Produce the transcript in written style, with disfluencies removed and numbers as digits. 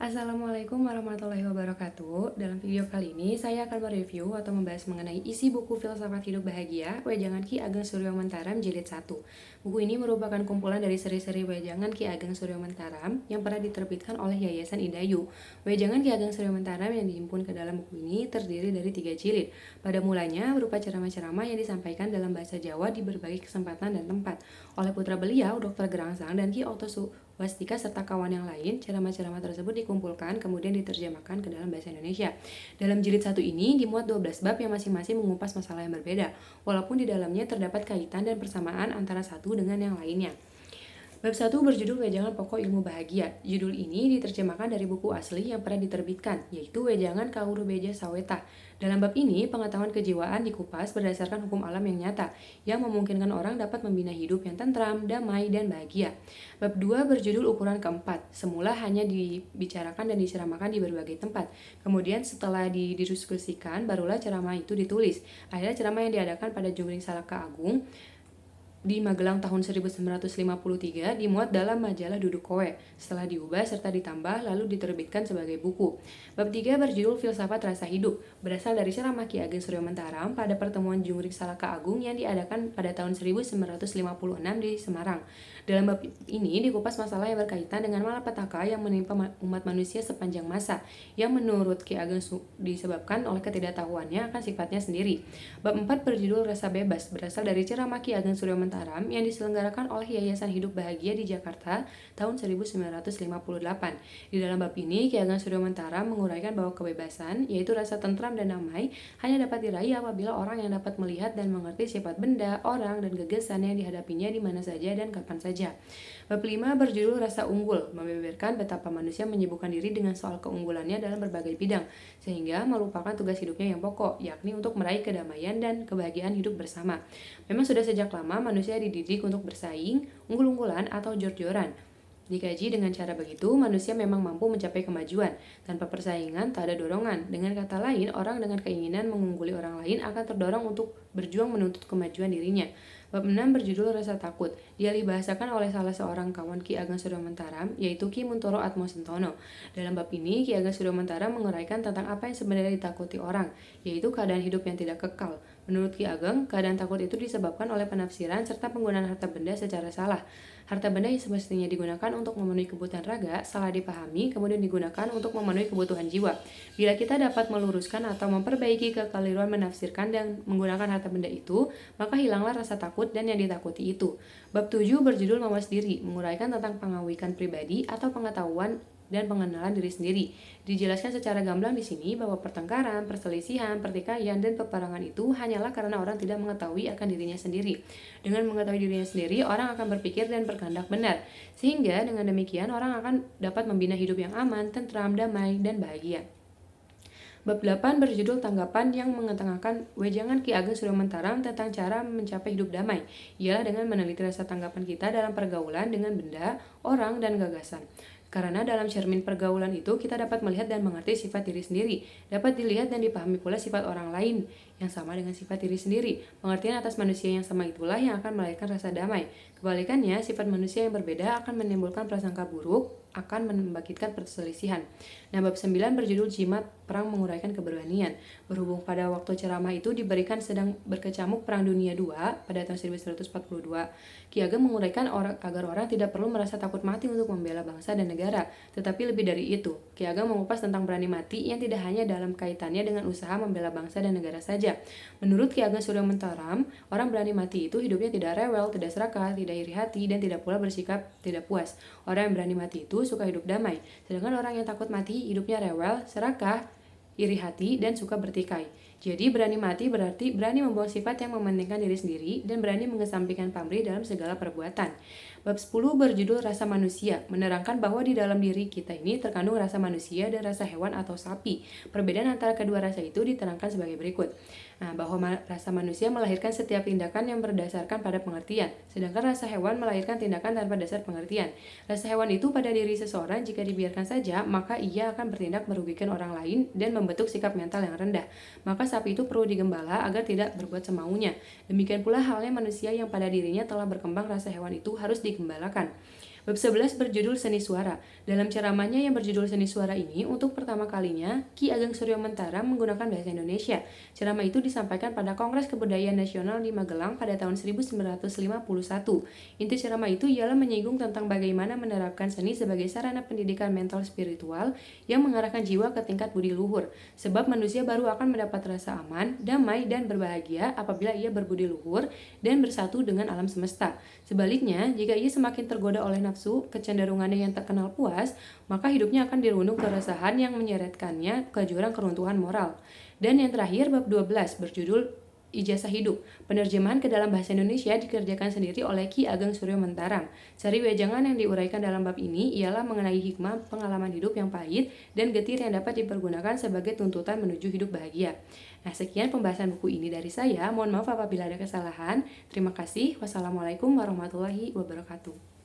Assalamualaikum warahmatullahi wabarakatuh. Dalam video kali ini, saya akan mereview atau membahas mengenai isi buku Filsafat Hidup Bahagia, Wejangan Ki Ageng Suryo Mentaram Jilid 1. Buku ini merupakan kumpulan dari seri-seri Wejangan Ki Ageng Suryo Mentaram yang pernah diterbitkan oleh Yayasan Idayu. Wejangan Ki Ageng Suryo Mentaram yang dihimpun ke dalam buku ini terdiri dari 3 jilid. Pada mulanya berupa ceramah-ceramah yang disampaikan dalam bahasa Jawa di berbagai kesempatan dan tempat oleh putra beliau, Dr. Gerangsang dan Ki Oto Wastika serta kawan yang lain. Ceramah-ceramah tersebut dikumpulkan kemudian diterjemahkan ke dalam bahasa Indonesia. Dalam jilid 1 ini dimuat 12 bab yang masing-masing mengupas masalah yang berbeda, walaupun di dalamnya terdapat kaitan dan persamaan antara satu dengan yang lainnya. Bab 1 berjudul Wejangan Pokok Ilmu Bahagia. Judul ini diterjemahkan dari buku asli yang pernah diterbitkan, yaitu Wejangan Kauru Beja Saweta. Dalam bab ini, pengetahuan kejiwaan dikupas berdasarkan hukum alam yang nyata, yang memungkinkan orang dapat membina hidup yang tentram, damai, dan bahagia. Bab 2 berjudul Ukuran Keempat. Semula hanya dibicarakan dan diceramahkan di berbagai tempat. Kemudian setelah didiskusikan, barulah ceramah itu ditulis. Akhirnya ceramah yang diadakan pada Jungkring Salaka Agung di Magelang tahun 1953 dimuat dalam majalah Duduk Kowe, setelah diubah serta ditambah lalu diterbitkan sebagai buku. Bab 3 berjudul Filsafat Rasa Hidup, berasal dari ceramah Ki Ageng Suryo Mentaram pada pertemuan Jungkring Salaka Agung yang diadakan pada tahun 1956 di Semarang. Dalam bab ini dikupas masalah yang berkaitan dengan malapetaka yang menimpa umat manusia sepanjang masa, yang menurut Ki Ageng disebabkan oleh ketidaktahuannya akan sifatnya sendiri. Bab 4 berjudul Rasa Bebas, berasal dari ceramah Ki Ageng Suryo Mentaram yang diselenggarakan oleh Yayasan Hidup Bahagia di Jakarta tahun 1958. Di dalam bab ini, Ki Ageng Suryo Mentaram menguraikan bahwa kebebasan, yaitu rasa tentram dan damai, hanya dapat diraih apabila orang yang dapat melihat dan mengerti sifat benda, orang, dan gagasan yang dihadapinya di mana saja dan kapan saja. Bab 5 berjudul Rasa Unggul, membeberkan betapa manusia menyibukkan diri dengan soal keunggulannya dalam berbagai bidang, sehingga melupakan tugas hidupnya yang pokok, yakni untuk meraih kedamaian dan kebahagiaan hidup bersama. Memang sudah sejak lama manusia dididik untuk bersaing, unggul-unggulan, atau jor-joran. Dikaji dengan cara begitu, manusia memang mampu mencapai kemajuan. Tanpa persaingan, tak ada dorongan. Dengan kata lain, orang dengan keinginan mengungguli orang lain akan terdorong untuk berjuang menuntut kemajuan dirinya. Bab 6 berjudul Rasa Takut. Dia dibahasakan oleh salah seorang kawan Ki Ageng Suryo Mentaram, yaitu Ki Muntoro Atmosentono. Dalam bab ini, Ki Ageng Suryo Mentaram menguraikan tentang apa yang sebenarnya ditakuti orang, yaitu keadaan hidup yang tidak kekal. Menurut Ki Ageng, keadaan takut itu disebabkan oleh penafsiran serta penggunaan harta benda secara salah. Harta benda yang semestinya digunakan untuk memenuhi kebutuhan raga, salah dipahami, kemudian digunakan untuk memenuhi kebutuhan jiwa. Bila kita dapat meluruskan atau memperbaiki kekeliruan menafsirkan dan menggunakan harta benda itu, maka hilanglah rasa takut dan yang ditakuti itu. Bab 7 berjudul Mawas Diri, menguraikan tentang pengawikan pribadi atau pengetahuan dan pengenalan diri sendiri. Dijelaskan secara gamblang di sini bahwa pertengkaran, perselisihan, pertikaian, dan peperangan itu hanyalah karena orang tidak mengetahui akan dirinya sendiri. Dengan mengetahui dirinya sendiri, orang akan berpikir dan berkehendak benar. Sehingga dengan demikian orang akan dapat membina hidup yang aman, tentram, damai, dan bahagia. Bab 8 berjudul Tanggapan yang mengetengahkan Wejangan Ki Ageng Suryo Mentaram tentang cara mencapai hidup damai, ialah dengan meneliti rasa tanggapan kita dalam pergaulan dengan benda, orang, dan gagasan. Karena dalam cermin pergaulan itu kita dapat melihat dan mengerti sifat diri sendiri, dapat dilihat dan dipahami pula sifat orang lain yang sama dengan sifat diri sendiri. Pengertian atas manusia yang sama itulah yang akan melahirkan rasa damai. Kebalikannya, sifat manusia yang berbeda akan menimbulkan prasangka buruk, akan membangkitkan perselisihan. Nah, bab 9 berjudul Jimat Perang Menguraikan Keberanian. Berhubung pada waktu ceramah itu diberikan sedang berkecamuk Perang Dunia II pada tahun 1942, Ki Ageng menguraikan agar orang tidak perlu merasa takut mati untuk membela bangsa dan negara, tetapi lebih dari itu. Ki Ageng mengupas tentang berani mati yang tidak hanya dalam kaitannya dengan usaha membela bangsa dan negara saja. Menurut Ki Ageng Suryo Mentaram, orang berani mati itu hidupnya tidak rewel, tidak serakah, tidak iri hati, dan tidak pula bersikap tidak puas. Orang yang berani mati itu suka hidup damai, sedangkan orang yang takut mati hidupnya rewel, serakah, iri hati, dan suka bertikai. Jadi berani mati berarti berani membuang sifat yang mementingkan diri sendiri dan berani mengesampingkan pamrih dalam segala perbuatan. Bab 10 berjudul Rasa Manusia, menerangkan bahwa di dalam diri kita ini terkandung rasa manusia dan rasa hewan atau sapi. Perbedaan antara kedua rasa itu diterangkan sebagai berikut. Bahwa rasa manusia melahirkan setiap tindakan yang berdasarkan pada pengertian, sedangkan rasa hewan melahirkan tindakan tanpa dasar pengertian. Rasa hewan itu pada diri seseorang jika dibiarkan saja, maka ia akan bertindak merugikan orang lain dan membentuk sikap mental yang rendah. Maka sapi itu perlu digembala agar tidak berbuat semaunya. Demikian pula halnya manusia yang pada dirinya telah berkembang rasa hewan itu harus digembalakan. Bab 11 berjudul Seni Suara. Dalam ceramahnya yang berjudul Seni Suara ini, untuk pertama kalinya, Ki Ageng Suryo Mentara menggunakan bahasa Indonesia. Ceramah itu disampaikan pada Kongres Kebudayaan Nasional di Magelang pada tahun 1951. Inti ceramah itu ialah menyinggung tentang bagaimana menerapkan seni sebagai sarana pendidikan mental spiritual yang mengarahkan jiwa ke tingkat budi luhur. Sebab manusia baru akan mendapat rasa aman, damai, dan berbahagia apabila ia berbudi luhur dan bersatu dengan alam semesta. Sebaliknya, jika ia semakin tergoda oleh nafsu, kecenderungannya yang tak kenal puas, maka hidupnya akan dirundung keresahan yang menyeretkannya ke jurang keruntuhan moral. Dan yang terakhir, bab 12 berjudul Ijazah Hidup. Penerjemahan ke dalam bahasa Indonesia dikerjakan sendiri oleh Ki Ageng Suryo Mentaram. Sari wejangan yang diuraikan dalam bab ini ialah mengenai hikmah pengalaman hidup yang pahit dan getir yang dapat dipergunakan sebagai tuntutan menuju hidup bahagia. Nah, sekian pembahasan buku ini dari saya. Mohon maaf apabila ada kesalahan. Terima kasih. Wassalamualaikum warahmatullahi wabarakatuh.